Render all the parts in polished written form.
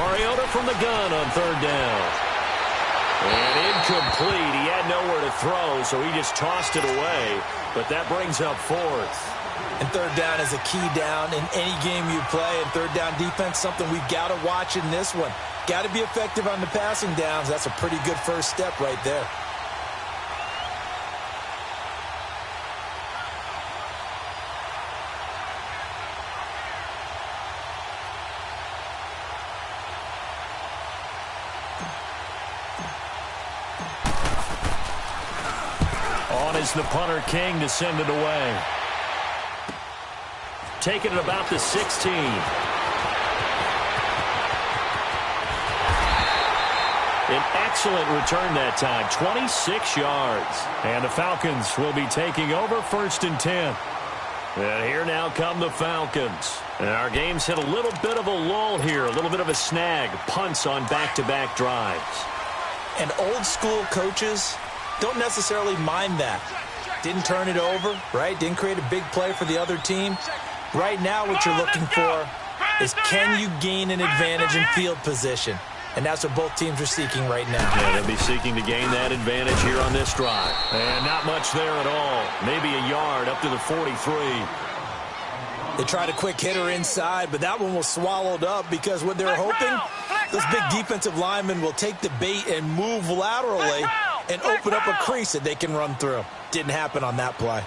Mariota from the gun on third down. And incomplete. He had nowhere to throw, so he just tossed it away. But that brings up fourth. And third down is a key down in any game you play. And third down defense, something we've got to watch in this one. Got to be effective on the passing downs. That's a pretty good first step right there. On is the punter, King, to send it away. Taking it about the 16. An excellent return that time, 26 yards. And the Falcons will be taking over 1st and 10. And here now come the Falcons. And our game's hit a little bit of a lull here, a little bit of a snag. Punts on back-to-back drives. And old school coaches don't necessarily mind that. Didn't turn it over, right? Didn't create a big play for the other team. Right now what you're looking for is, can you gain an advantage in field position? And that's what both teams are seeking right now. Yeah, they'll be seeking to gain that advantage here on this drive. And not much there at all. Maybe a yard up to the 43. They tried a quick hitter inside, but that one was swallowed up because what they're hoping, those big defensive linemen will take the bait and move laterally and open up a crease that they can run through. Didn't happen on that play.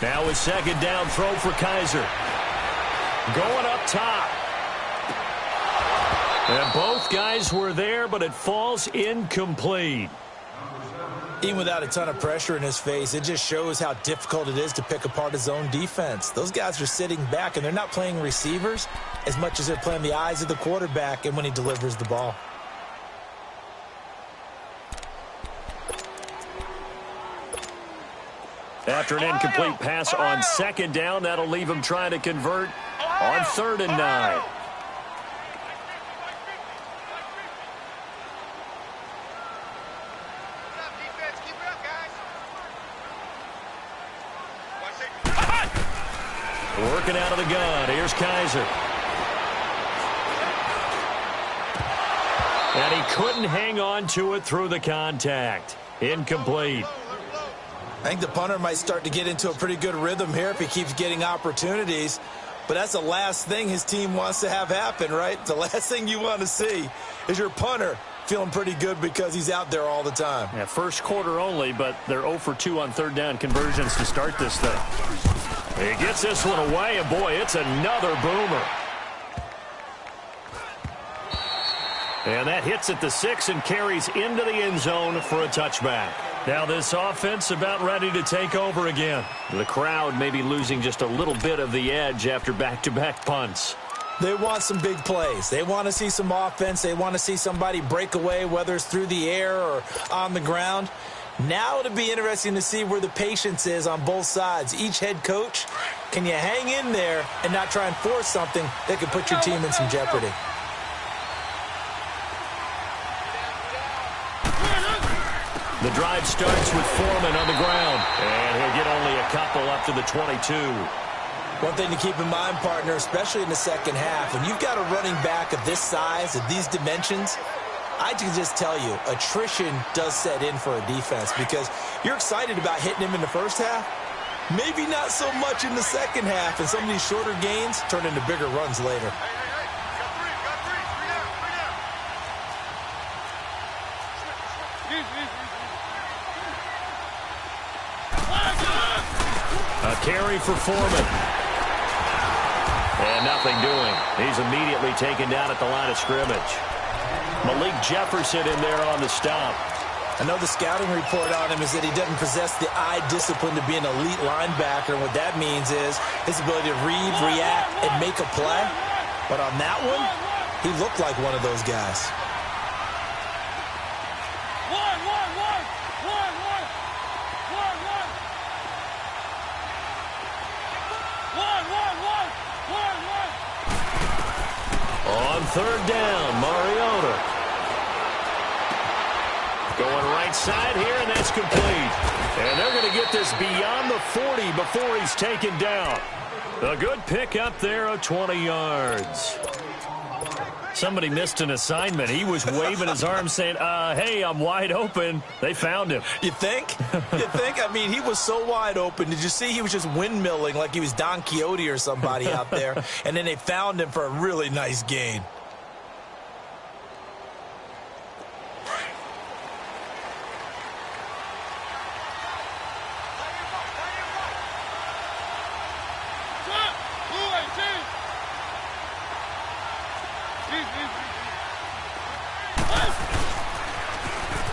Now a second down throw for Kaiser. Going up top. And both guys were there, but it falls incomplete. Even without a ton of pressure in his face, it just shows how difficult it is to pick apart his own defense. Those guys are sitting back, and they're not playing receivers as much as they're playing the eyes of the quarterback and when he delivers the ball. After an incomplete pass on second down, that'll leave him trying to convert on 3rd and 9. Working out of the gun. Here's Kaiser. And he couldn't hang on to it through the contact. Incomplete. I think the punter might start to get into a pretty good rhythm here if he keeps getting opportunities. But that's the last thing his team wants to have happen, right? The last thing you want to see is your punter feeling pretty good because he's out there all the time. Yeah, first quarter only, but they're 0 for 2 on third down conversions to start this thing. He gets this one away, and boy, it's another boomer. And that hits at the 6 and carries into the end zone for a touchback. Now this offense about ready to take over again. The crowd may be losing just a little bit of the edge after back-to-back punts. They want some big plays. They want to see some offense. They want to see somebody break away, whether it's through the air or on the ground. Now it'll be interesting to see where the patience is on both sides. Each head coach, can you hang in there and not try and force something that could put your team in some jeopardy? The drive starts with Foreman on the ground, and he'll get only a couple up to the 22. One thing to keep in mind, partner, especially in the second half, when you've got a running back of this size, of these dimensions, I can just tell you, attrition does set in for a defense because you're excited about hitting him in the first half, maybe not so much in the second half, and some of these shorter gains turn into bigger runs later. A carry for Foreman. And nothing doing. He's immediately taken down at the line of scrimmage. Malik Jefferson in there on the stop. I know the scouting report on him is that he doesn't possess the eye discipline to be an elite linebacker. And what that means is his ability to read, react, and make a play. But on that one, he looked like one of those guys. On third down, Mariota. Going right side here, and that's complete. And they're going to get this is beyond the 40 before he's taken down. A good pickup there of 20 yards. Somebody missed an assignment. He was waving his arms saying, hey, I'm wide open. They found him. You think? You think? I mean, he was so wide open. Did you see he was just windmilling like he was Don Quixote or somebody out there? And then they found him for a really nice gain.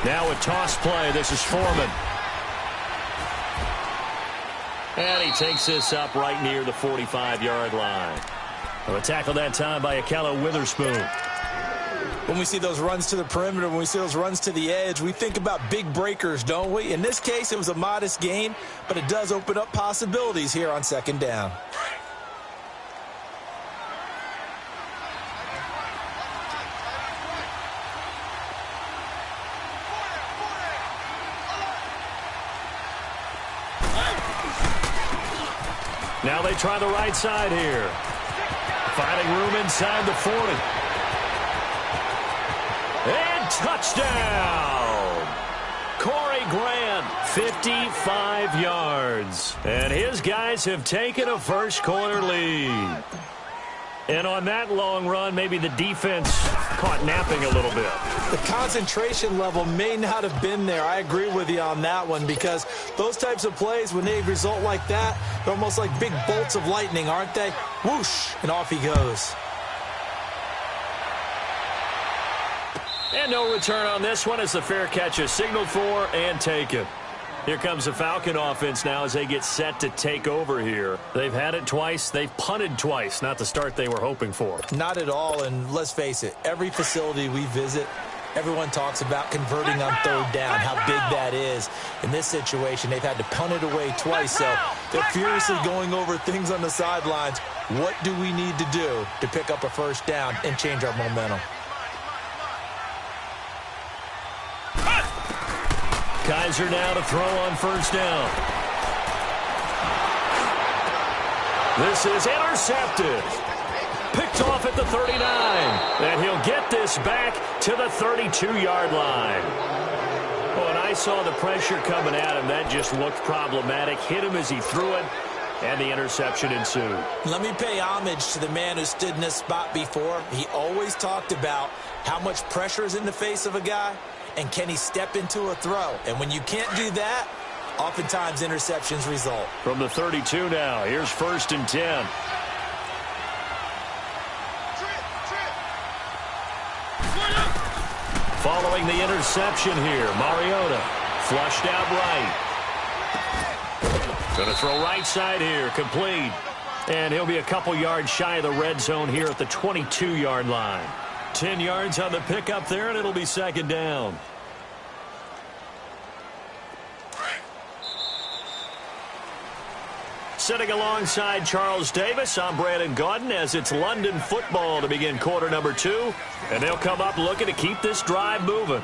Now a toss play. This is Foreman. And he takes this up right near the 45-yard line. A tackle that time by Akello Witherspoon. When we see those runs to the perimeter, when we see those runs to the edge, we think about big breakers, don't we? In this case, it was a modest gain, but it does open up possibilities here on second down. Now they try the right side here. Finding room inside the 40. And touchdown! Corey Grant, 55 yards. And his guys have taken a first-quarter lead. And on that long run, maybe the defense caught napping a little bit. The concentration level may not have been there. I agree with you on that one, because those types of plays, when they result like that, they're almost like big bolts of lightning, aren't they? Whoosh, and off he goes. And no return on this one as the fair catch is signaled for and taken. Here comes the Falcon offense now as they get set to take over here. They've had it twice. They've punted twice. Not the start they were hoping for. Not at all, and let's face it, every facility we visit, everyone talks about converting on third down, how big that is. In this situation, they've had to punt it away twice, so they're furiously going over things on the sidelines. What do we need to do to pick up a first down and change our momentum? Kaiser now to throw on first down. This is intercepted. Picked off at the 39. And he'll get this back to the 32-yard line. Well, and I saw the pressure coming at him. That just looked problematic. Hit him as he threw it, and the interception ensued. Let me pay homage to the man who stood in this spot before. He always talked about how much pressure is in the face of a guy, and can he step into a throw? And when you can't do that, oftentimes interceptions result. From the 32 now, here's 1st and 10. Following the interception here, Mariota flushed out right. Going to throw right side here, complete. And he'll be a couple yards shy of the red zone here at the 22-yard line. 10 yards on the pickup there, and it'll be second down. Sitting alongside Charles Davis, I'm Brandon Gaudin as it's London football to begin quarter number 2. And they'll come up looking to keep this drive moving.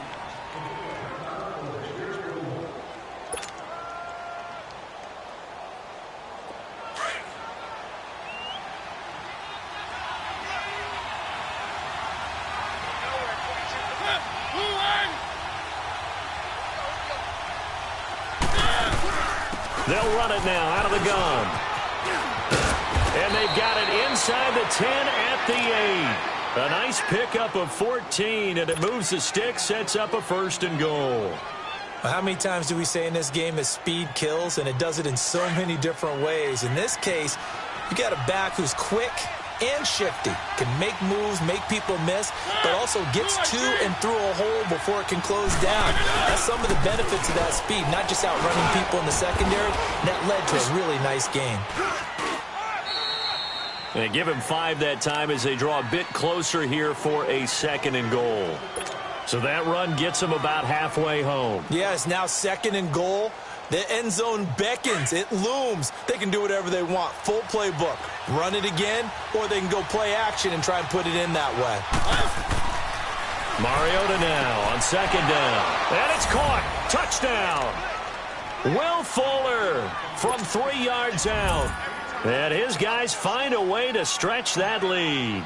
They'll run it now out of the gun. And they've got it inside the 10 at the 8. A nice pickup of 14, and it moves the stick, sets up a 1st and goal. How many times do we say in this game that speed kills, and it does it in so many different ways? In this case, you got a back who's quick and shifty, can make moves, make people miss, but also gets to and through a hole before it can close down. That's some of the benefits of that speed, not just outrunning people in the secondary. That led to a really nice game. And give him 5 that time as they draw a bit closer here for a 2nd and goal. So that run gets them about halfway home. Yeah, it's now 2nd and goal. The end zone beckons. It looms. They can do whatever they want. Full playbook. Run it again, or they can go play action and try and put it in that way. Mariota now on 2nd down. And it's caught. Touchdown. Will Fuller from 3 yards out. And his guys find a way to stretch that lead.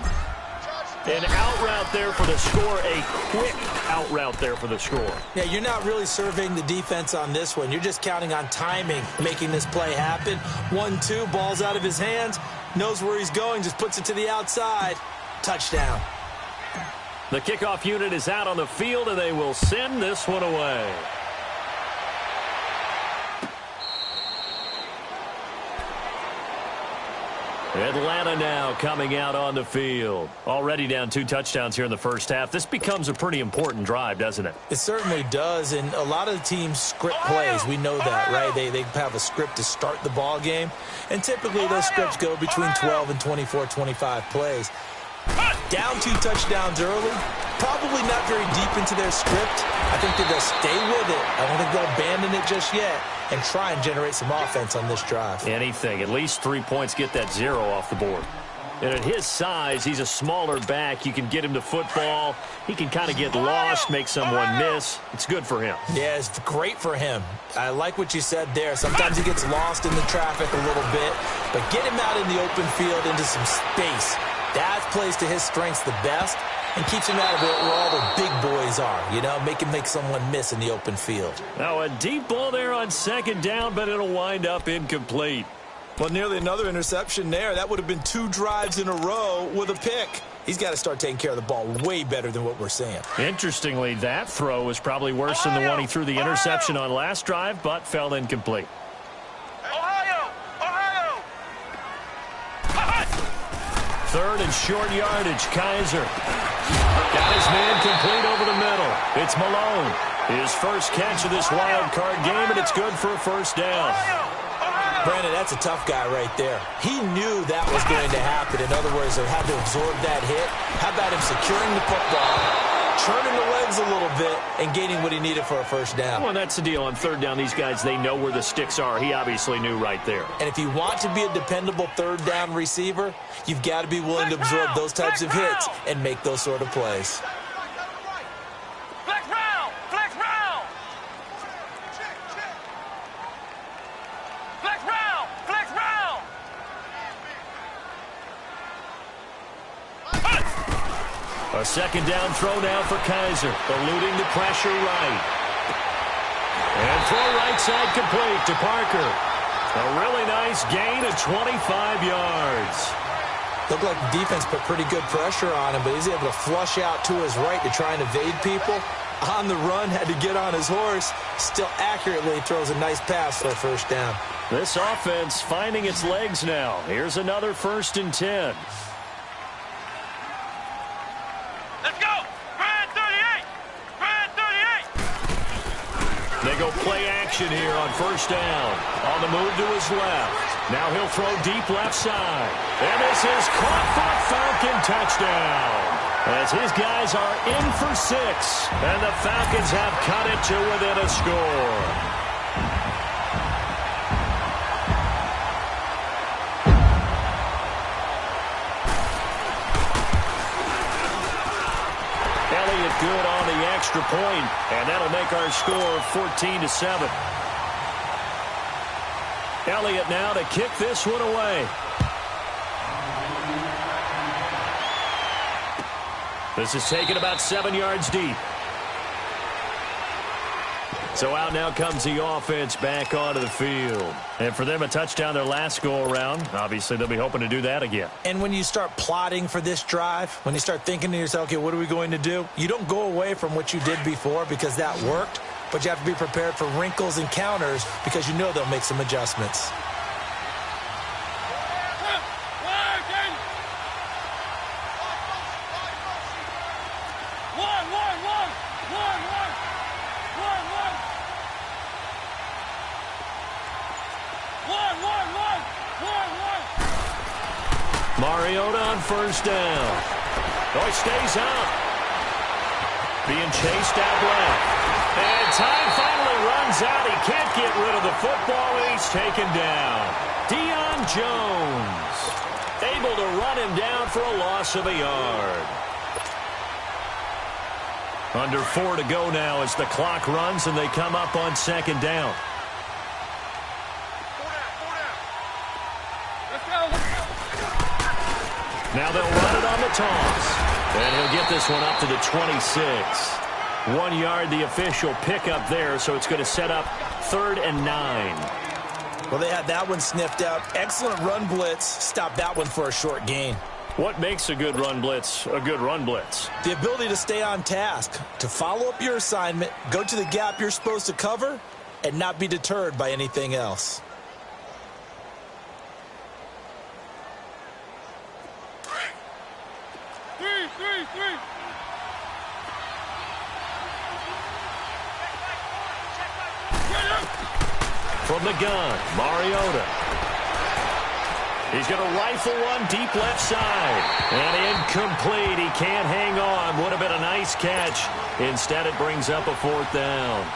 An out route there for the score, a quick out route there for the score. Yeah, you're not really surveying the defense on this one. You're just counting on timing, making this play happen. 1-2, ball's out of his hands, knows where he's going, just puts it to the outside. Touchdown. The kickoff unit is out on the field, and they will send this one away. Atlanta now coming out on the field. Already down 2 touchdowns here in the first half. This becomes a pretty important drive, doesn't it? It certainly does, and a lot of the teams script plays. We know that, right? They have a script to start the ball game, and typically those scripts go between 12 and 24, 25 plays. Down 2 touchdowns early, probably not very deep into their script. I think they'll stay with it. I don't think they'll abandon it just yet and try and generate some offense on this drive. Anything. At least 3 points, get that 0 off the board. And at his size, he's a smaller back. You can get him to football. He can kind of get lost, make someone miss. It's good for him. Yeah, it's great for him. I like what you said there. Sometimes he gets lost in the traffic a little bit, but get him out in the open field into some space. That plays to his strengths the best and keeps him out of it where all the big boys are, you know, make someone miss in the open field. Now a deep ball there on 2nd down, but it'll wind up incomplete. Well, nearly another interception there. That would have been 2 drives in a row with a pick. He's got to start taking care of the ball way better than what we're seeing. Interestingly, that throw was probably worse than the one he threw the interception on last drive, but fell incomplete. Third and short yardage, Kaiser. Got his man complete over the middle. It's Malone. His first catch of this wild card game, and it's good for a first down. Brandon, that's a tough guy right there. He knew that was going to happen. In other words, he had to absorb that hit. How about him securing the football, turning the legs a little bit, and gaining what he needed for a first down? Well, that's the deal. On 3rd down, these guys, they know where the sticks are. He obviously knew right there. And if you want to be a dependable 3rd down receiver, you've got to be willing to absorb those types of hits and make those sort of plays. A 2nd down throw now for Kaiser, eluding the pressure right. And throw right side complete to Parker. A really nice gain of 25 yards. Looked like the defense put pretty good pressure on him, but he's able to flush out to his right to try and evade people. On the run, had to get on his horse. Still accurately throws a nice pass for a first down. This offense finding its legs now. Here's another 1st and 10. They go play action here on 1st down. On the move to his left. Now he'll throw deep left side. And this is caught for a Falcon touchdown. As his guys are in for 6. And the Falcons have cut it to within a score. Good on the extra point, and that'll make our score 14-7. Elliott now to kick this one away. This is taken about 7 yards deep. So out now comes the offense back onto the field. And for them, a touchdown their last go-around. Obviously, they'll be hoping to do that again. And when you start plotting for this drive, when you start thinking to yourself, okay, what are we going to do? You don't go away from what you did before because that worked, but you have to be prepared for wrinkles and counters because you know they'll make some adjustments. Mariota on 1st down. Oh, he stays out. Being chased out left. And time finally runs out. He can't get rid of the football, and he's taken down. Deion Jones able to run him down for a loss of a yard. Under 4 to go now as the clock runs and they come up on 2nd down. Now they'll run it on the toss. And he'll get this one up to the 26. 1 yard, the official pickup there, so it's going to set up 3rd and 9. Well, they had that one sniffed out. Excellent run blitz. Stop that one for a short gain. What makes a good run blitz a good run blitz? The ability to stay on task, to follow up your assignment, go to the gap you're supposed to cover, and not be deterred by anything else. From the gun, Mariota. He's going to rifle one deep left side. And incomplete. He can't hang on. Would have been a nice catch. Instead, it brings up a 4th down.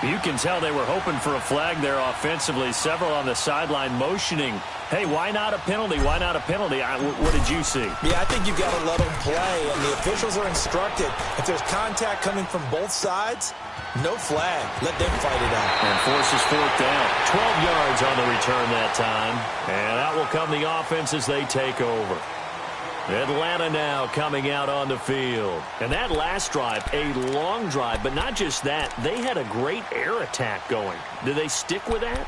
You can tell they were hoping for a flag there offensively. Several on the sideline motioning. Hey, why not a penalty? Why not a penalty? What did you see? Yeah, I think you've got to let them play. And the officials are instructed. If there's contact coming from both sides, no flag. Let them fight it out. And forces 4th down. 12 yards on the return that time. And out will come the offense as they take over. Atlanta now coming out on the field. And that last drive, a long drive, but not just that. They had a great air attack going. Do they stick with that?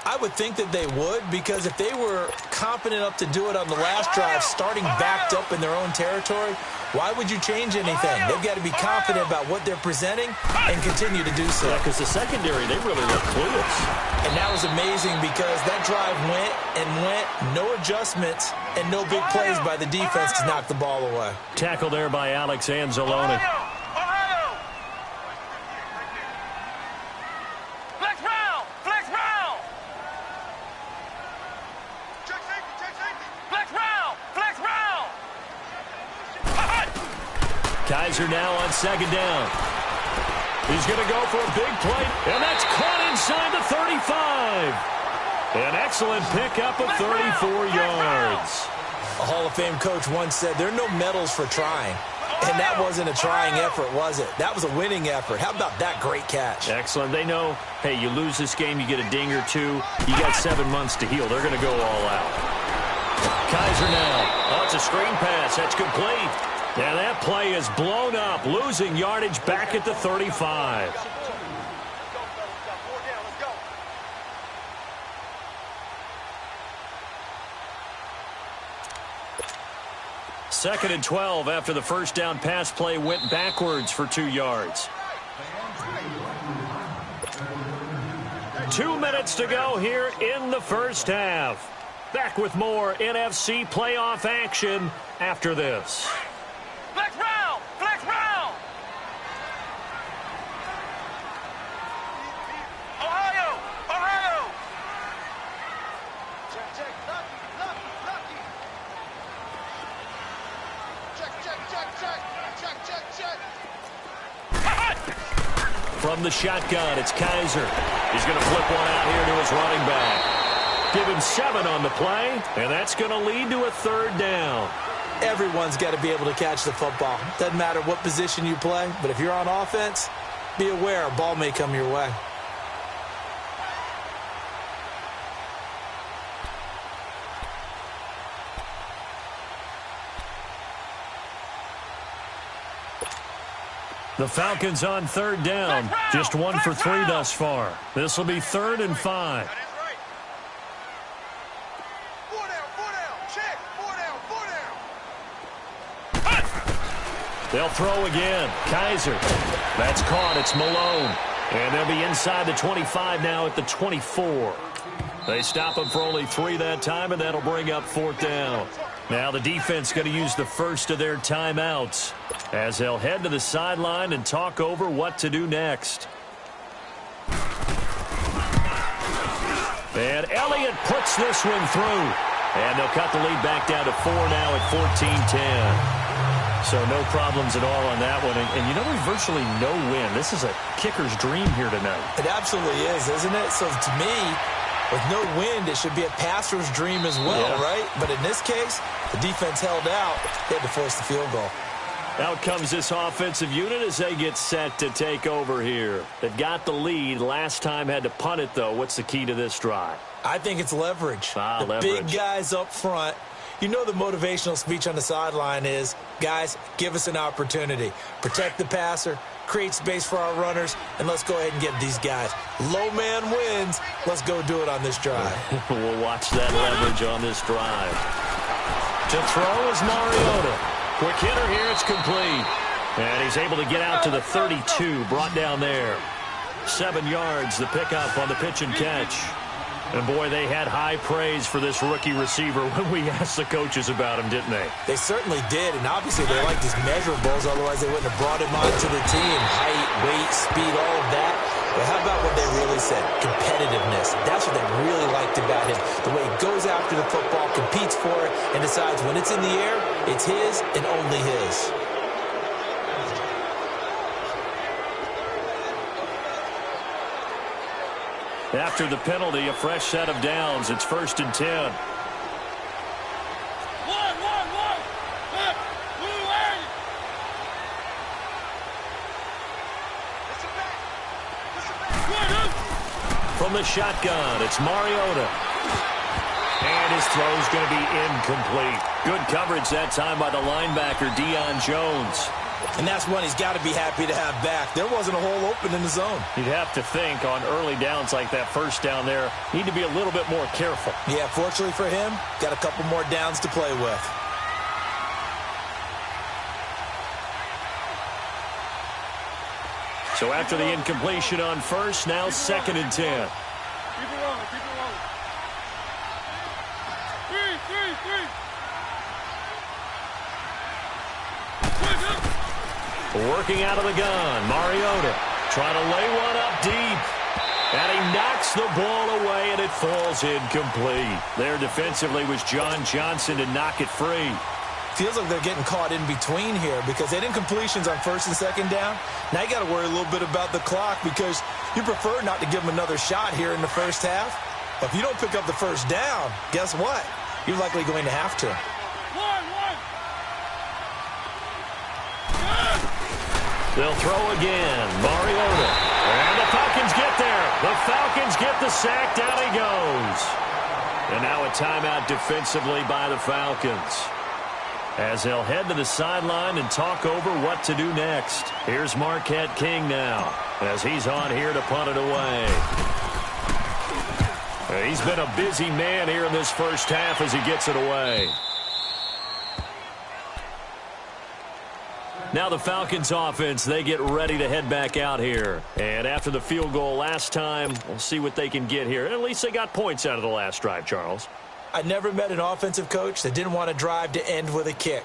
I would think that they would, because if they were confident enough to do it on the last drive, starting backed up in their own territory, why would you change anything? They've got to be confident about what they're presenting and continue to do so. Yeah, because the secondary, they really look clueless. And that was amazing because that drive went and went, no adjustments, and no big plays by the defense to knock the ball away. Tackle there by Alex Anzalone. Kaiser now on 2nd down. He's going to go for a big play, and that's caught inside the 35. An excellent pickup of 34 yards. A Hall of Fame coach once said, there are no medals for trying. And that wasn't a trying effort, was it? That was a winning effort. How about that great catch? Excellent. They know, hey, you lose this game, you get a ding or two. You got 7 months to heal. They're going to go all out. Kaiser now. Oh, it's a screen pass. That's complete. And that play is blown up, losing yardage back at the 35. Second and 12 after the first down pass play went backwards for 2 yards. 2 minutes to go here in the first half. Back with more NFC playoff action after this. Flex round! Flex round! Ohio! Ohio! Check, check, lucky. Check. From the shotgun, it's Kaiser. He's going to flip one out here to his running back. Give him 7 on the play, and that's going to lead to a 3rd down. Everyone's got to be able to catch the football. Doesn't matter what position you play, but if you're on offense, be aware a ball may come your way. The Falcons on 3rd down. Just 1 for 3 thus far. This will be 3rd and 5. They'll throw again. Kaiser. That's caught. It's Malone. And they'll be inside the 25 now at the 24. They stop him for only 3 that time, and that'll bring up 4th down. Now the defense going to use the first of their timeouts as they'll head to the sideline and talk over what to do next. And Elliott puts this one through. And they'll cut the lead back down to 4 now at 14-10. So no problems at all on that one. And you know, there's virtually no win. This is a kicker's dream here tonight. It absolutely is, isn't it? So to me, with no wind, it should be a passer's dream as well, right? But in this case, the defense held out. They had to force the field goal. Out comes this offensive unit as they get set to take over here. They've got the lead. Last time had to punt it, though. What's the key to this drive? I think it's leverage. Leverage. Big guys up front. You know the motivational speech on the sideline is, guys, give us an opportunity. Protect the passer, create space for our runners, and let's go ahead and get these guys. Low man wins. Let's go do it on this drive. We'll watch that leverage on this drive. To throw is Mariota. Quick hitter here, it's complete. And he's able to get out to the 32, brought down there. 7 yards, the pickup on the pitch and catch. And, boy, they had high praise for this rookie receiver when we asked the coaches about him, didn't they? They certainly did, and obviously they like these measurables, otherwise they wouldn't have brought him onto the team. Height, weight, speed, all of that. But how about what they really said? Competitiveness. That's what they really liked about him. The way he goes after the football, competes for it, and decides when it's in the air, it's his and only his. After the penalty, a fresh set of downs. It's 1st and 10. From the shotgun, it's Mariota. And his throw's going to be incomplete. Good coverage that time by the linebacker, Deion Jones. And that's one he's got to be happy to have back. There wasn't a hole open in the zone. You'd have to think on early downs like that, first down there, need to be a little bit more careful. Yeah, fortunately for him, got a couple more downs to play with. So after the incompletion on first, now 2nd and 10. Keep it rolling, keep it rolling. Working out of the gun, Mariota trying to lay one up deep. And he knocks the ball away, and it falls incomplete. There defensively was John Johnson to knock it free. Feels like they're getting caught in between here because they had incompletions on 1st and 2nd down. Now you got to worry a little bit about the clock because you prefer not to give them another shot here in the first half. But if you don't pick up the first down, guess what? You're likely going to have to. They'll throw again. Mariota. And the Falcons get there. The Falcons get the sack. Down he goes. And now a timeout defensively by the Falcons, as they'll head to the sideline and talk over what to do next. Here's Marquette King now, as he's on here to punt it away. He's been a busy man here in this first half as he gets it away. Now the Falcons offense, they get ready to head back out here. And after the field goal last time, we'll see what they can get here. At least they got points out of the last drive, Charles. I never met an offensive coach that didn't want to drive to end with a kick.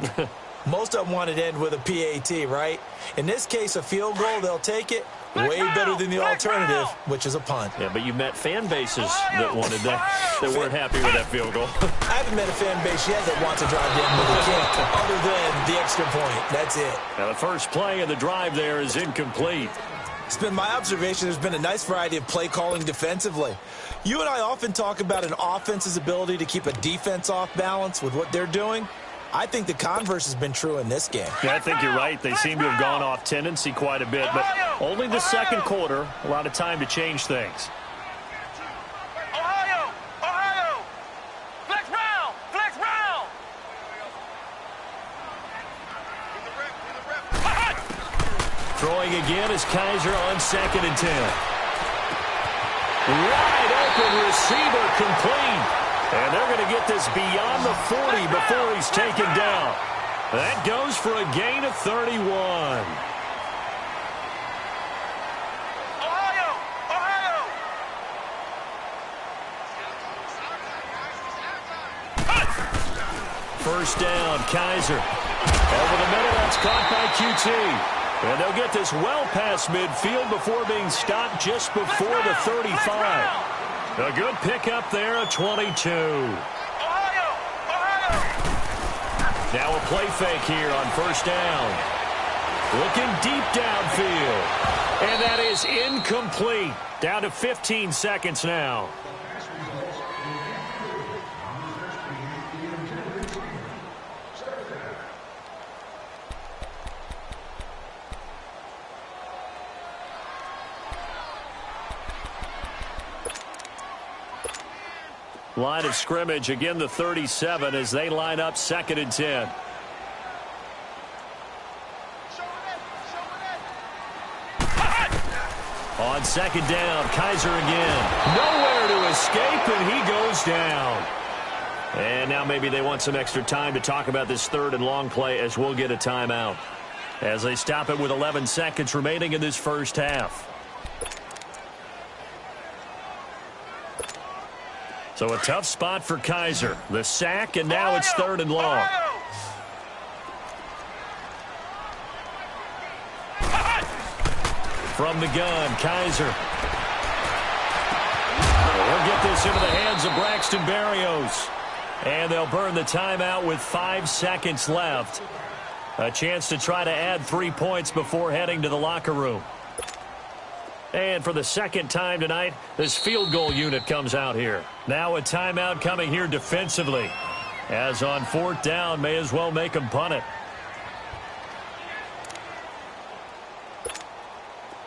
Most of them wanted to end with a PAT, right? In this case, a field goal, they'll take it. Way better than the alternative, which is a punt. Yeah, but you met fan bases that wanted that, that weren't happy with that field goal. I haven't met a fan base yet that wants to drive to end with a kick, other than the extra point. That's it. Now the first play of the drive there is incomplete. It's been my observation there's been a nice variety of play calling defensively. You and I often talk about an offense's ability to keep a defense off balance with what they're doing. I think the converse has been true in this game. Yeah, I think you're right. They seem to have gone off tendency quite a bit, but only the second quarter, a lot of time to change things. Ohio! Flex round! Flex round! Throwing again is Kaiser on 2nd and 10. Wide open receiver complete. And they're going to get this beyond the 40 before he's taken down. That goes for a gain of 31. Ohio! First down, Kaiser. Over the middle, that's caught by QT. And they'll get this well past midfield before being stopped just before the 35. A good pickup there, a 22. Ohio! Now a play fake here on first down. Looking deep downfield. And that is incomplete. Down to 15 seconds now. Line of scrimmage, again the 37 as they line up 2nd and 10. On 2nd down, Kaiser again. Nowhere to escape, and he goes down. And now maybe they want some extra time to talk about this 3rd and long play as we'll get a timeout. As they stop it with 11 seconds remaining in this first half. So a tough spot for Kaiser. The sack, and now it's 3rd and long. From the gun, Kaiser. We'll get this into the hands of Braxton Berrios. And they'll burn the timeout with 5 seconds left. A chance to try to add 3 points before heading to the locker room. And for the 2nd time tonight, this field goal unit comes out here. Now a timeout coming here defensively. As on 4th down, may as well make them punt it.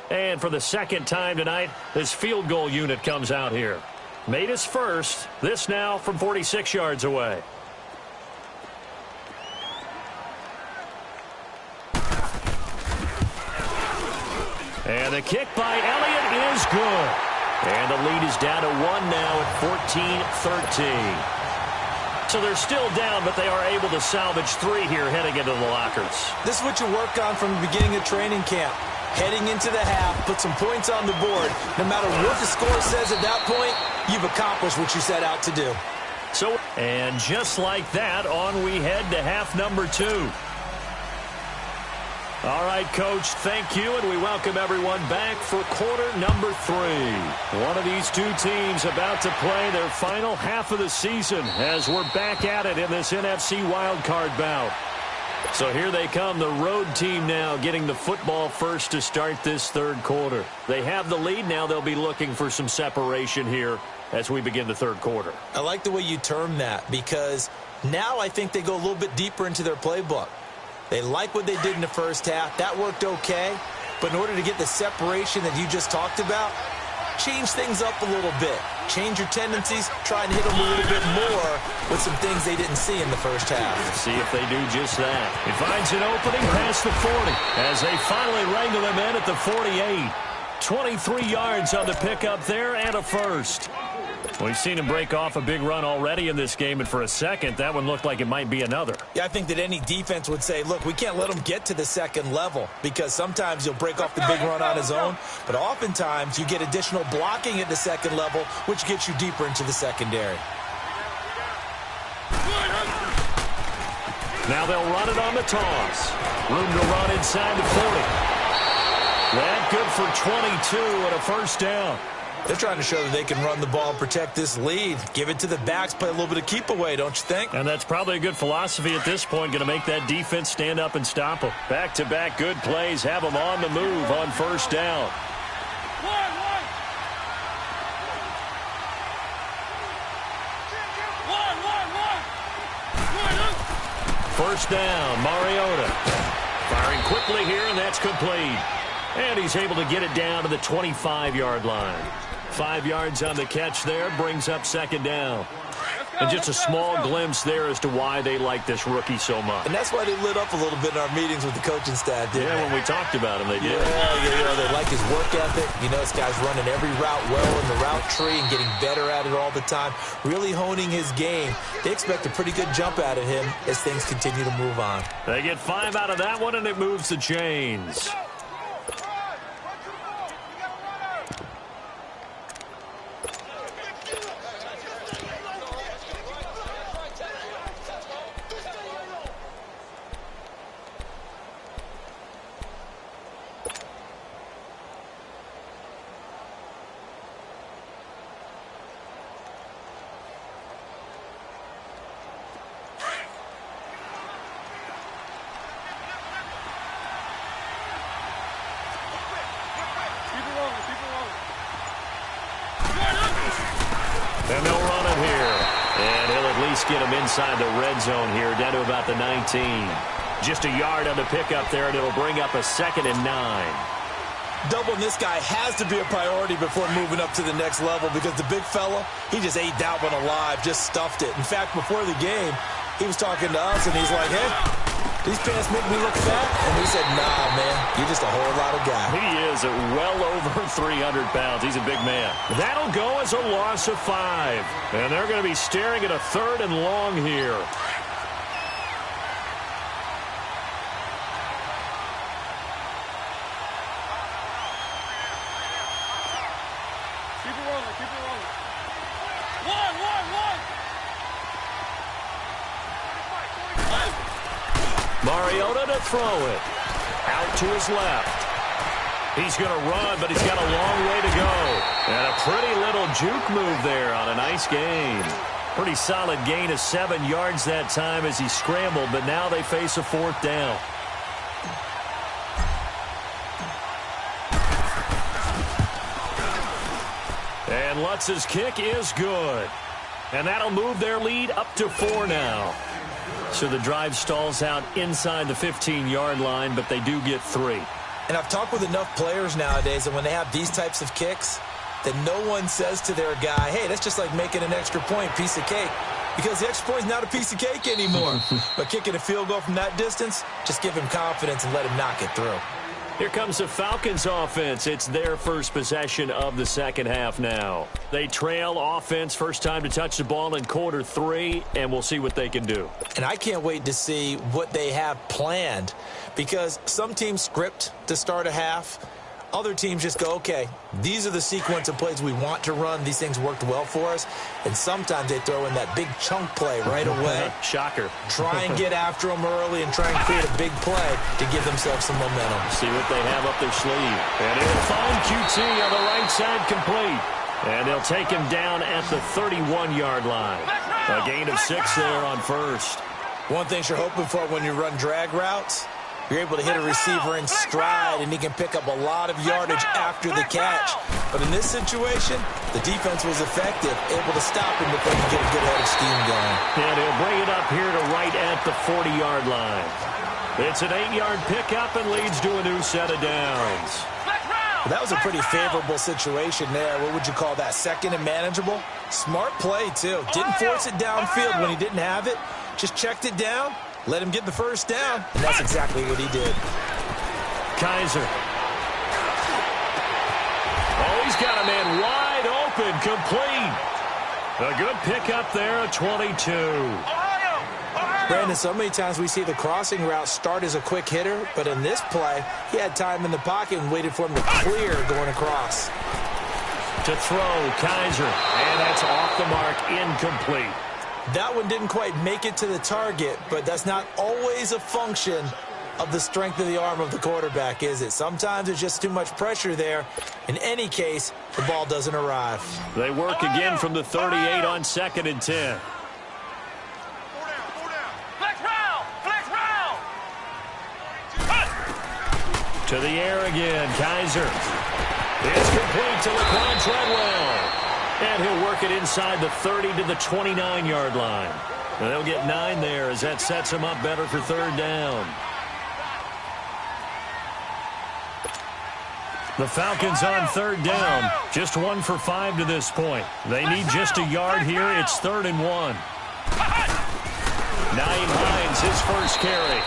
And for the 2nd time tonight, this field goal unit comes out here. Made his first. This now from 46 yards away. And the kick by Elliott is good. And the lead is down to 1 now at 14-13. So they're still down, but they are able to salvage 3 here heading into the lockers. This is what you work on from the beginning of training camp. Heading into the half, put some points on the board. No matter what the score says at that point, you've accomplished what you set out to do. So, and just like that, on we head to half number 2. All right, Coach, thank you, and we welcome everyone back for quarter number 3. One of these two teams about to play their final half of the season as we're back at it in this NFC wildcard bout. So here they come, the road team now getting the football first to start this 3rd quarter. They have the lead now. They'll be looking for some separation here as we begin the 3rd quarter. I like the way you term that because now I think they go a little bit deeper into their playbook. They like what they did in the first half. That worked okay. But in order to get the separation that you just talked about, change things up a little bit. Change your tendencies. Try and hit them a little bit more with some things they didn't see in the first half. See if they do just that. He finds an opening past the 40 as they finally wrangle him in at the 48. 23 yards on the pickup there and a first. We've seen him break off a big run already in this game, and for a second, that one looked like it might be another. Yeah, I think that any defense would say, look, we can't let him get to the 2nd level because sometimes he'll break off the big run on his own, but oftentimes you get additional blocking at the 2nd level, which gets you deeper into the secondary. Now they'll run it on the toss. Room to run inside the 40. That good for 22 and a first down. They're trying to show that they can run the ball and protect this lead. Give it to the backs, play a little bit of keep away, don't you think? And that's probably a good philosophy at this point, going to make that defense stand up and stop them. Back-to-back good plays, have them on the move on first down. First down, Mariota. Firing quickly here, and that's complete. And he's able to get it down to the 25-yard line. 5 yards on the catch there, brings up 2nd down. And just a small glimpse there as to why they like this rookie so much. And that's why they lit up a little bit in our meetings with the coaching staff, didn't they? When we talked about him, they did. Yeah, they like his work ethic. You know, this guy's running every route well in the route tree and getting better at it all the time, really honing his game. They expect a pretty good jump out of him as things continue to move on. They get 5 out of that one, and it moves the chains. And they'll run it here. And he'll at least get him inside the red zone here, down to about the 19. Just a yard on the pickup there, and it'll bring up a 2nd and 9. Doubling this guy has to be a priority before moving up to the next level because the big fella, he just ate that one alive, just stuffed it. In fact, before the game, he was talking to us, and he's like, hey, these pants make me look fat. And we said, nah, man, you're just a whole lot of guy. He is at well over 300 pounds. He's a big man. That'll go as a loss of 5. And they're going to be staring at a 3rd and long here. Keep it rolling, keep it rolling. One. Mariota to throw it. Out to his left. He's going to run, but he's got a long way to go. And a pretty little juke move there on a nice gain. Pretty solid gain of 7 yards that time as he scrambled, but now they face a 4th down. And Lutz's kick is good. And that'll move their lead up to 4 now. So the drive stalls out inside the 15-yard line, but they do get 3. And I've talked with enough players nowadays that when they have these types of kicks, that no one says to their guy, hey, that's just like making an extra point, piece of cake. Because the extra point is not a piece of cake anymore. But kicking a field goal from that distance, just give him confidence and let him knock it through. Here comes the Falcons offense. It's their first possession of the second half now. They trail offense, first time to touch the ball in quarter 3, and we'll see what they can do. And I can't wait to see what they have planned, because some teams script to start a half. Other teams just go, okay, these are the sequence of plays we want to run. These things worked well for us. And sometimes they throw in that big chunk play right away. Shocker. Try and get after them early and try and create a big play to give themselves some momentum. See what they have up their sleeve. And he'll find QT on the right side complete. And they'll take him down at the 31-yard line. A gain of 6 there on first. One thing you're hoping for when you run drag routes, you're able to hit a receiver in stride, and he can pick up a lot of yardage after the catch. But in this situation, the defense was effective, able to stop him before he could get a good head of steam going. And he'll bring it up here to right at the 40-yard line. It's an 8-yard pickup and leads to a new set of downs. Well, that was a pretty favorable situation there. What would you call that? Second and manageable? Smart play, too. Didn't force it downfield when he didn't have it. Just checked it down. Let him get the first down, and that's exactly what he did. Kaiser. Oh, he's got a man wide open, complete. A good pickup there at 22. Brandon, so many times we see the crossing route start as a quick hitter, but in this play, he had time in the pocket and waited for him to clear going across. To throw, Kaiser, and that's off the mark, incomplete. That one didn't quite make it to the target, but that's not always a function of the strength of the arm of the quarterback, is it? Sometimes there's just too much pressure there. In any case, the ball doesn't arrive. They work again from the 38 on 2nd and 10. Flex round. To the air again, Kaiser. It's complete to Laquan Treadwell. And he'll work it inside the 30 to the 29-yard line. And they'll get 9 there as that sets him up better for 3rd down. The Falcons on 3rd down. Just 1 for 5 to this point. They need just a yard here. It's 3rd and 1. Naeem Hines, his first carry.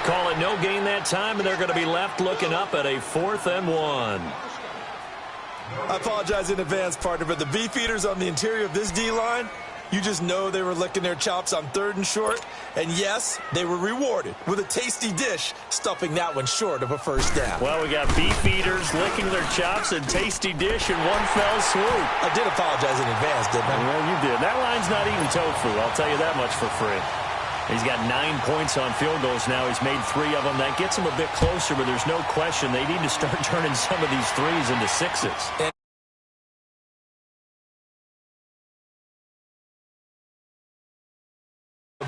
Call it no gain that time, and they're going to be left looking up at a 4th and 1. I apologize in advance, partner, but the beef eaters on the interior of this D-line, you just know they were licking their chops on 3rd and short. And yes, they were rewarded with a tasty dish, stuffing that one short of a first down. Well, we got beef eaters licking their chops and tasty dish in one fell swoop. I did apologize in advance, didn't I? Well, you did. That line's not eating tofu, I'll tell you that much for free. He's got 9 points on field goals now. He's made 3 of them. That gets him a bit closer, but there's no question they need to start turning some of these 3s into 6s.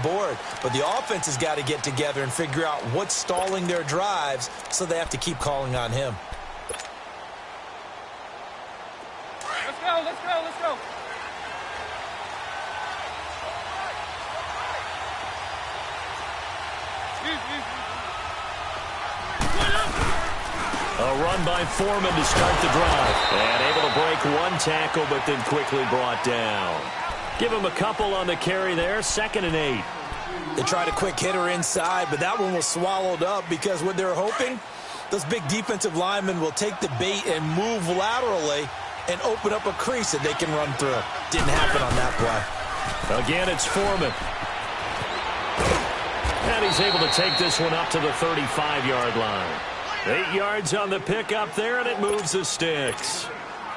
Board, but the offense has got to get together and figure out what's stalling their drives, so they have to keep calling on him. Let's go. A A run by Foreman to start the drive. And able to break one tackle, but then quickly brought down. Give him a couple on the carry there, 2nd and 8. They tried a quick hitter inside, but that one was swallowed up because what they're hoping, those big defensive linemen will take the bait and move laterally and open up a crease that they can run through. Didn't happen on that play. Again, it's Foreman. And he's able to take this one up to the 35-yard line. 8 yards on the pickup there, and it moves the sticks.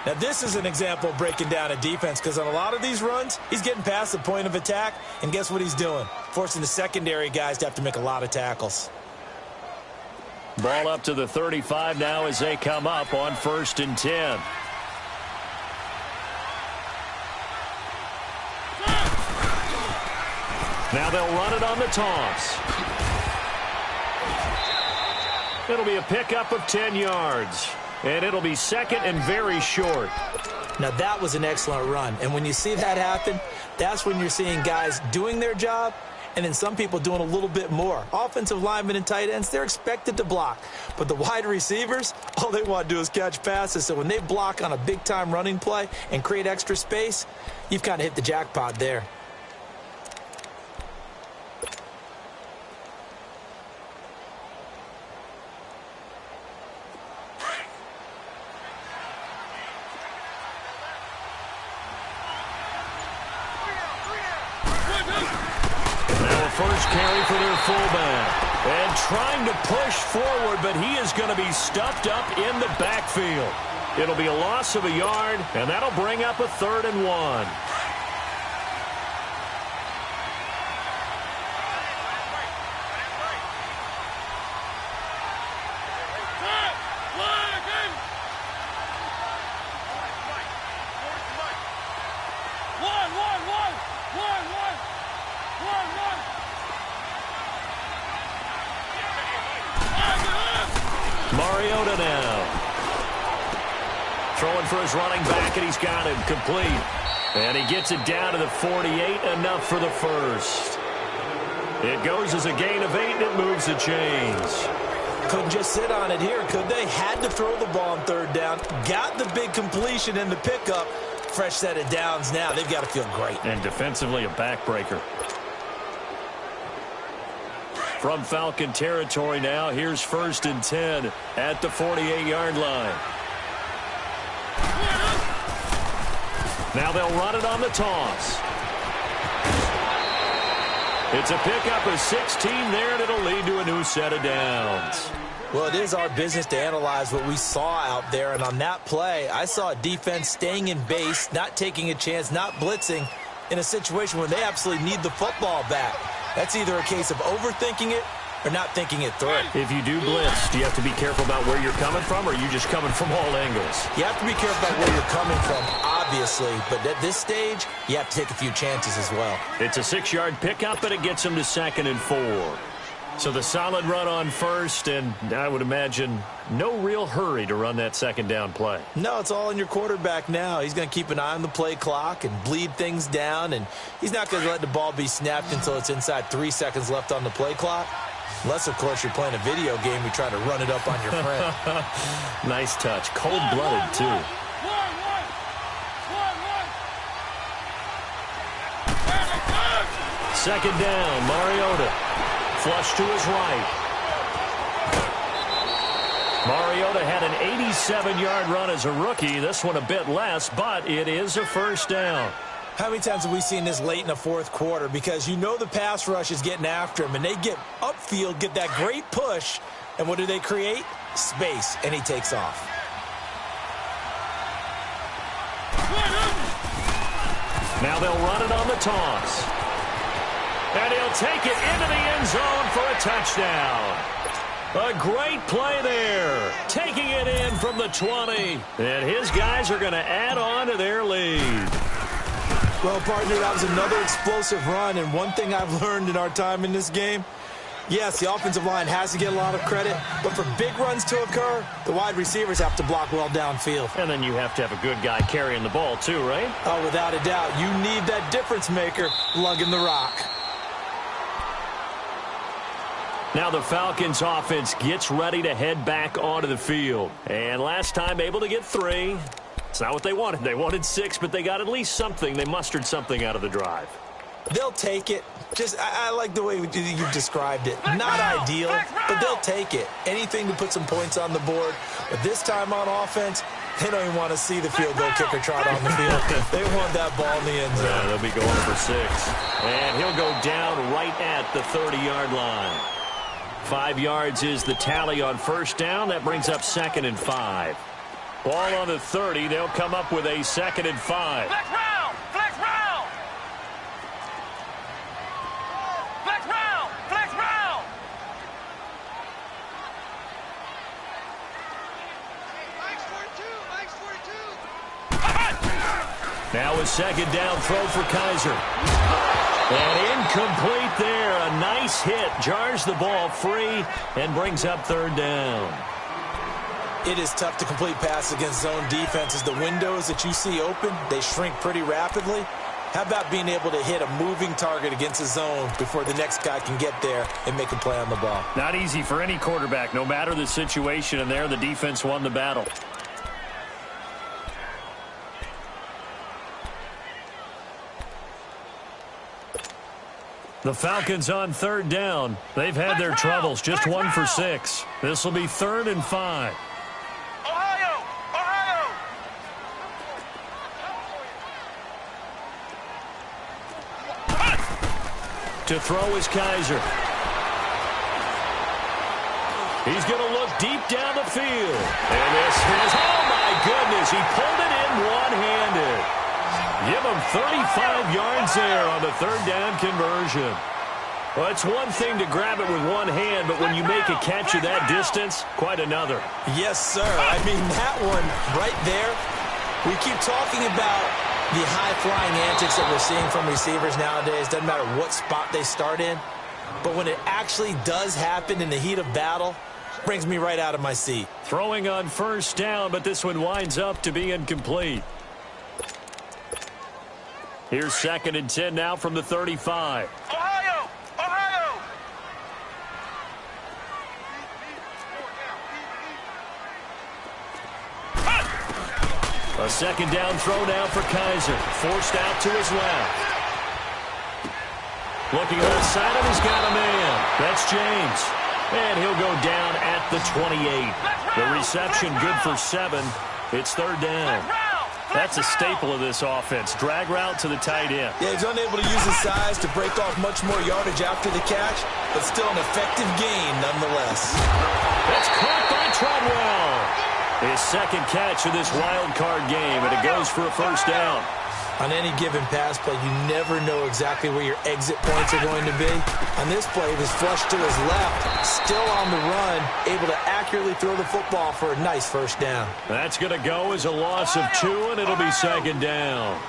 Now, this is an example of breaking down a defense because on a lot of these runs, he's getting past the point of attack, and guess what he's doing? Forcing the secondary guys to have to make a lot of tackles. Ball up to the 35 now as they come up on 1st and 10. Now they'll run it on the toss. It'll be a pickup of 10 yards. And it'll be 2nd and very short. Now, that was an excellent run. And when you see that happen, that's when you're seeing guys doing their job and then some people doing a little bit more. Offensive linemen and tight ends, they're expected to block. But the wide receivers, all they want to do is catch passes. So when they block on a big-time running play and create extra space, you've kind of hit the jackpot there. First carry for their fullback. And trying to push forward, but he is going to be stuffed up in the backfield. It'll be a loss of a yard, and that'll bring up a 3rd and 1. Mariota now. Throwing for his running back, and he's got him complete. And he gets it down to the 48, enough for the first. It goes as a gain of 8, and it moves the chains. Couldn't just sit on it here, could they? Had to throw the ball on 3rd down. Got the big completion in the pickup. Fresh set of downs now. They've got to feel great. And defensively, a backbreaker. From Falcon territory now, here's 1st and 10 at the 48-yard line. Now they'll run it on the toss. It's a pickup of 16 there, and it'll lead to a new set of downs. Well, it is our business to analyze what we saw out there, and on that play, I saw a defense staying in base, not taking a chance, not blitzing in a situation where they absolutely need the football back. That's either a case of overthinking it or not thinking it through. If you do blitz, do you have to be careful about where you're coming from, or are you just coming from all angles? You have to be careful about where you're coming from, obviously, but at this stage, you have to take a few chances as well. It's a 6-yard pickup, and it gets them to 2nd and 4. So the solid run on 1st, and I would imagine no real hurry to run that 2nd down play. No, it's all in your quarterback now. He's going to keep an eye on the play clock and bleed things down, and he's not going to let the ball be snapped until it's inside 3 seconds left on the play clock. Unless, of course, you're playing a video game, you try to run it up on your friend. Nice touch. Cold-blooded, too. Second down, Mariota. Flush to his right. Mariota had an 87-yard run as a rookie. This one a bit less, but it is a 1st down. How many times have we seen this late in the 4th quarter? Because you know the pass rush is getting after him, and they get upfield, get that great push, and what do they create? Space, and he takes off. Now they'll run it on the toss. And he'll take it into the end zone for a touchdown. A great play there. Taking it in from the 20. And his guys are going to add on to their lead. Well, partner, that was another explosive run. And one thing I've learned in our time in this game, yes, the offensive line has to get a lot of credit. But for big runs to occur, the wide receivers have to block well downfield. And then you have to have a good guy carrying the ball too, right? Oh, without a doubt. You need that difference maker lugging the rock. Now the Falcons offense gets ready to head back onto the field. And last time able to get 3. It's not what they wanted. They wanted 6, but they got at least something. They mustered something out of the drive. They'll take it. I like the way you described it. Not ideal, but they'll take it. Anything to put some points on the board. But this time on offense, they don't even want to see the field goal kicker trot on the field. They want that ball in the end zone. Yeah, they'll be going for 6. And he'll go down right at the 30-yard line. 5 yards is the tally on first down. That brings up 2nd and 5. Ball on the 30. They'll come up with a 2nd and 5. Flex round! Flex round! Flex round! Flex round! Mike's 42! Mike's 42! Now a 2nd down throw for Kaiser. And incomplete there. A nice hit. Jars the ball free and brings up 3rd down. It is tough to complete passes against zone defenses. The windows that you see open, they shrink pretty rapidly. How about being able to hit a moving target against a zone before the next guy can get there and make a play on the ball? Not easy for any quarterback, no matter the situation, and there the defense won the battle. The Falcons on 3rd down. They've had their troubles, just 1 for 6. This will be 3rd and 5. Ohio! Ohio! To throw is Kaiser. He's going to look deep down the field. And this is, oh my goodness, he pulled it in one-handed. Give him 35 yards there on the 3rd down conversion. Well, it's one thing to grab it with one hand, but when you make a catch of that distance, quite another. Yes, sir. I mean, that one right there, we keep talking about the high-flying antics that we're seeing from receivers nowadays. Doesn't matter what spot they start in. But when it actually does happen in the heat of battle, brings me right out of my seat. Throwing on 1st down, but this one winds up to be incomplete. Here's 2nd and 10 now from the 35. Ohio! Ohio! A 2nd down throw now for Kaiser. Forced out to his left. Looking left side, and he's got a man. That's James. And he'll go down at the 28. The reception good for 7. It's 3rd down. That's a staple of this offense. Drag route to the tight end. Yeah, he's unable to use his size to break off much more yardage after the catch, but still an effective gain nonetheless. That's caught by Treadwell. His 2nd catch of this wild card game, and it goes for a 1st down. On any given pass play, you never know exactly where your exit points are going to be. On this play, he was flushed to his left, still on the run, able to accurately throw the football for a nice 1st down. That's going to go as a loss of 2, and it'll be 2nd down.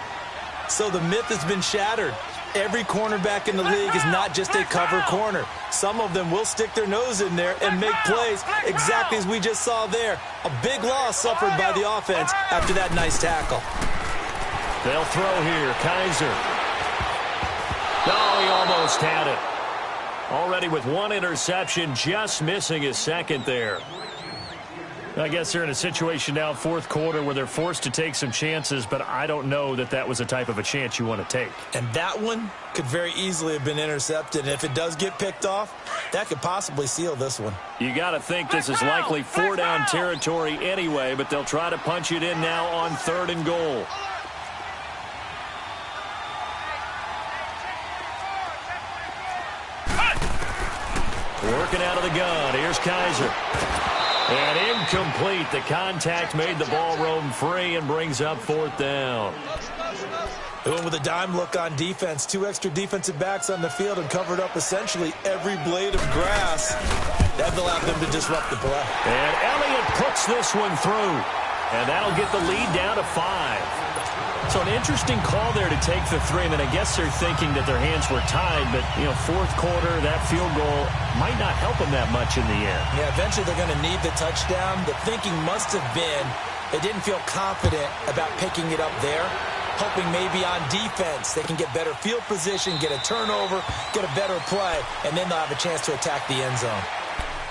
So the myth has been shattered. Every cornerback in the league is not just a cover corner. Some of them will stick their nose in there and make plays exactly as we just saw there. A big loss suffered by the offense after that nice tackle. They'll throw here. Kaiser. Oh, he almost had it. Already with 1 interception, just missing his 2nd there. I guess they're in a situation now, 4th quarter, where they're forced to take some chances, but I don't know that that was the type of a chance you want to take. And that one could very easily have been intercepted. And if it does get picked off, that could possibly seal this one. You got to think this is likely 4-down territory anyway, but they'll try to punch it in now on 3rd and goal. Working out of the gun. Here's Kaiser. And incomplete. The contact made the ball roam free and brings up 4th down. Doing with a dime look on defense. 2 extra defensive backs on the field and covered up essentially every blade of grass. That allowed them to disrupt the play. And Elliott puts this one through. And that'll get the lead down to 5. So an interesting call there to take the 3. I mean, I guess they're thinking that their hands were tied, but, 4th quarter, that field goal might not help them that much in the end. Yeah, eventually they're going to need the touchdown. The thinking must have been they didn't feel confident about picking it up there. hoping maybe on defense they can get better field position, get a turnover, get a better play, and then they'll have a chance to attack the end zone.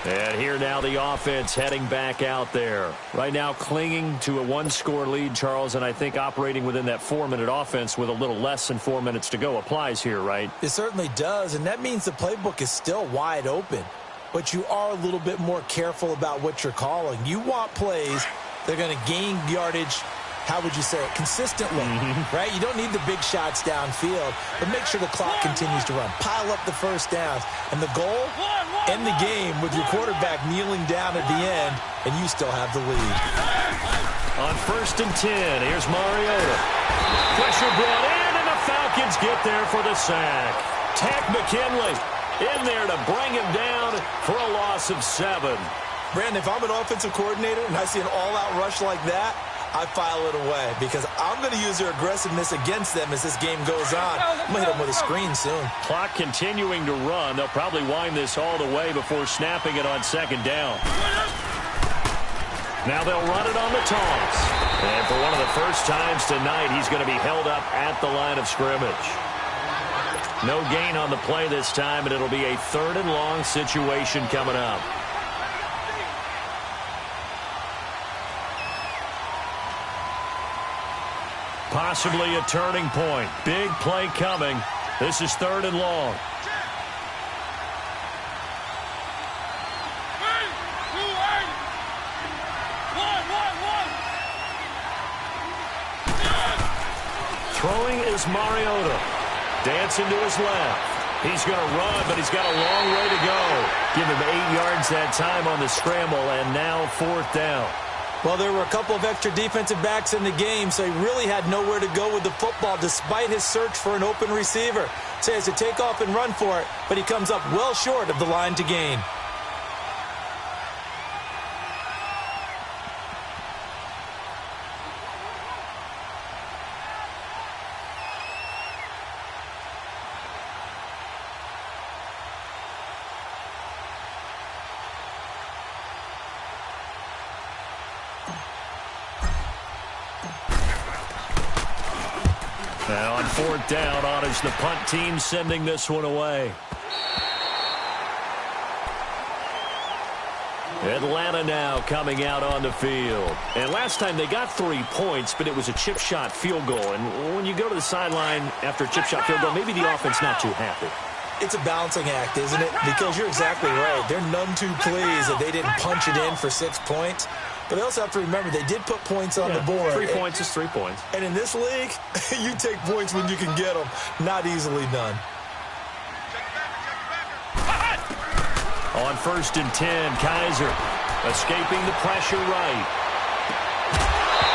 And here now the offense heading back out there. Right now clinging to a one-score lead, Charles, and I think operating within that 4-minute offense with a little less than 4 minutes to go applies here, right? It certainly does, and that means the playbook is still wide open. But you are a little bit more careful about what you're calling. You want plays that are going to gain yardage, how would you say it, consistently, right? You don't need the big shots downfield, but make sure the clock continues to run. Pile up the first downs. And the goal, end the game with your quarterback kneeling down at the end, and you still have the lead. On 1st and 10, here's Mariota. Pressure brought in, and the Falcons get there for the sack. Tech McKinley in there to bring him down for a loss of 7. Brandon, if I'm an offensive coordinator and I see an all-out rush like that, I file it away because I'm going to use their aggressiveness against them as this game goes on. I'm going to hit them with a screen soon. Clock continuing to run. They'll probably wind this all the way before snapping it on 2nd down. Now they'll run it on the toss. And for one of the first times tonight, he's going to be held up at the line of scrimmage. No gain on the play this time, and it'll be a 3rd and long situation coming up. Possibly a turning point. Big play coming. This is 3rd and long. Throwing is Mariota. Dancing to his left. He's going to run, but he's got a long way to go. Give him 8 yards that time on the scramble, and now 4th down. Well, there were a couple of extra defensive backs in the game, so he really had nowhere to go with the football despite his search for an open receiver. So he has to take off and run for it, but he comes up well short of the line to gain. Now on 4th down, on is the punt team sending this one away. Atlanta now coming out on the field. And last time they got 3 points, but it was a chip shot field goal. And when you go to the sideline after a chip shot field goal, maybe the offense not too happy. It's a balancing act, isn't it? Because you're exactly right. They're none too pleased that they didn't punch it in for 6 points. But they also have to remember they did put points on the board. 3 points is 3 points. And in this league, you take points when you can get them. Not easily done. On 1st and 10, Kaiser escaping the pressure right.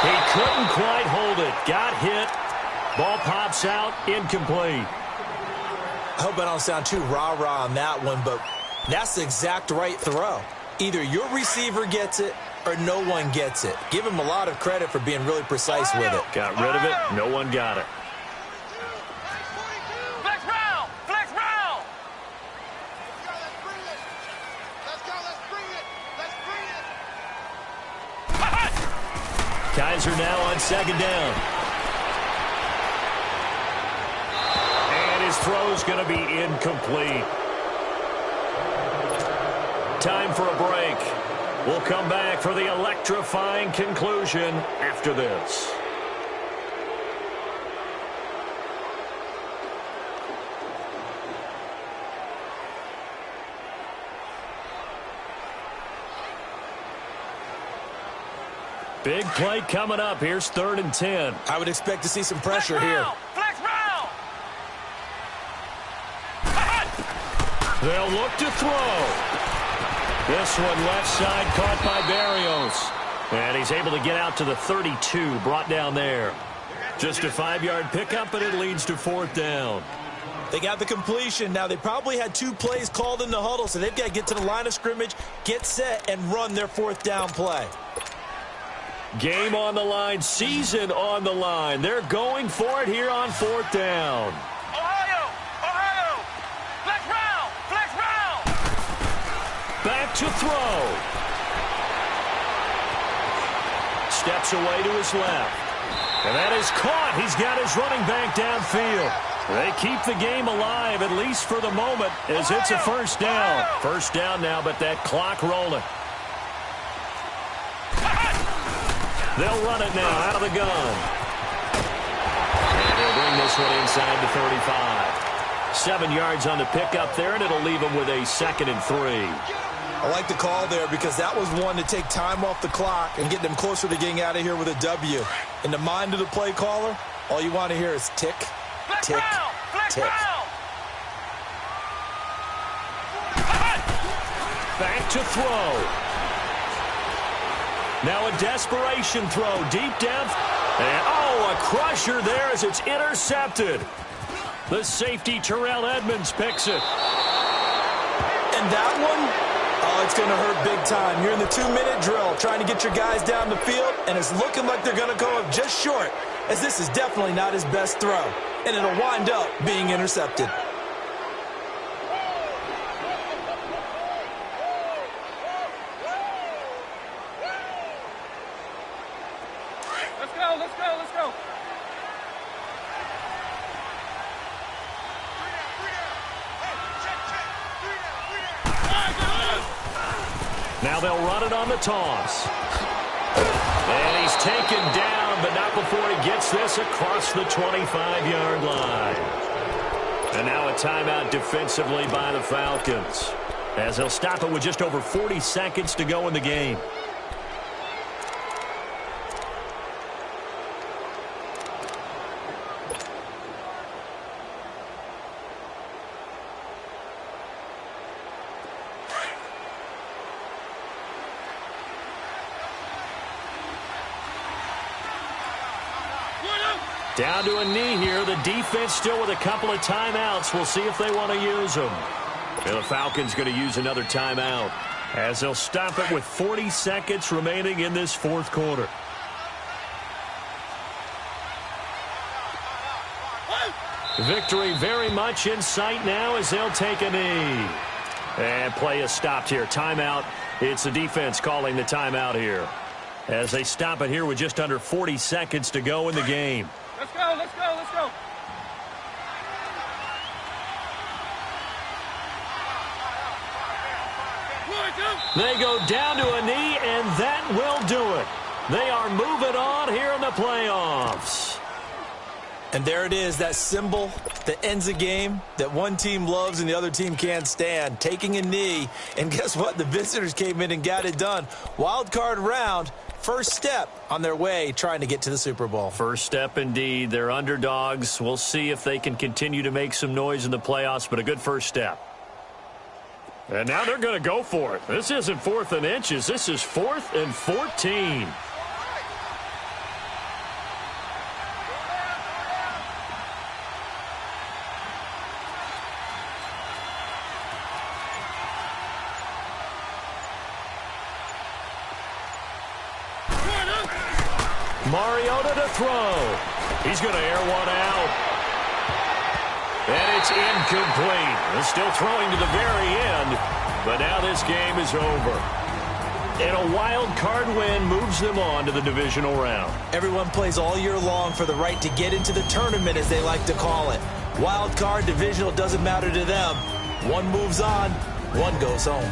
He couldn't quite hold it. Got hit. Ball pops out. Incomplete. I hope I don't sound too rah-rah on that one, but that's the exact right throw. Either your receiver gets it or no one gets it. Give him a lot of credit for being really precise with it. Got rid of it. No one got it. Flex round! Flex round! Let's bring it! Kaiser now on 2nd down. And his throw's going to be incomplete. Time for a break. We'll come back for the electrifying conclusion after this. Big play coming up. Here's 3rd and 10. I would expect to see some pressure here. Flex round! They'll look to throw. This one left side caught by Barrios. And he's able to get out to the 32, brought down there. Just a 5-yard pickup, but it leads to 4th down. They got the completion. Now, they probably had 2 plays called in the huddle, so they've got to get to the line of scrimmage, get set, and run their 4th down play. Game on the line, season on the line. They're going for it here on 4th down. Back to throw. Steps away to his left. And that is caught. He's got his running back downfield. They keep the game alive, at least for the moment, as it's a first down. First down now, but that clock rolling. They'll run it now out of the gun. And they'll bring this one inside the 35. 7 yards on the pickup there, and it'll leave them with a 2nd and 3. I like the call there because that was one to take time off the clock and get them closer to getting out of here with a W. In the mind of the play caller, all you want to hear is tick, tick, tick. Back to throw. Now a desperation throw deep down. And, a crusher there as it's intercepted. The safety, Terrell Edmonds, picks it. And that one, it's going to hurt big time. You're in the 2-minute drill trying to get your guys down the field, and it's looking like they're going to go up just short, as this is definitely not his best throw. And it'll wind up being intercepted. Let's go, let's go, let's go. Now they'll run it on the toss. And he's taken down, but not before he gets this across the 25-yard line. And now a timeout defensively by the Falcons, as they'll stop it with just over 40 seconds to go in the game. Down to a knee here. The defense still with a couple of timeouts. We'll see if they want to use them. And the Falcons going to use another timeout, as they'll stop it with 40 seconds remaining in this fourth quarter. Victory very much in sight now as they'll take a knee. And play is stopped here. Timeout. It's the defense calling the timeout here, as they stop it here with just under 40 seconds to go in the game. Let's go, let's go, let's go. They go down to a knee, and that will do it. They are moving on here in the playoffs. And there it is, that symbol that ends a game that one team loves and the other team can't stand, taking a knee. And guess what? The visitors came in and got it done. Wild card round, first step on their way trying to get to the Super Bowl. First step indeed. They're underdogs. We'll see if they can continue to make some noise in the playoffs, but a good first step. And now they're going to go for it. This isn't 4th and inches. This is 4th and 14. Mariota to throw. He's going to air one out. And it's incomplete. They're still throwing to the very end, but now this game is over. And a wild card win moves them on to the divisional round. Everyone plays all year long for the right to get into the tournament, as they like to call it. Wild card, divisional, doesn't matter to them. One moves on, one goes home.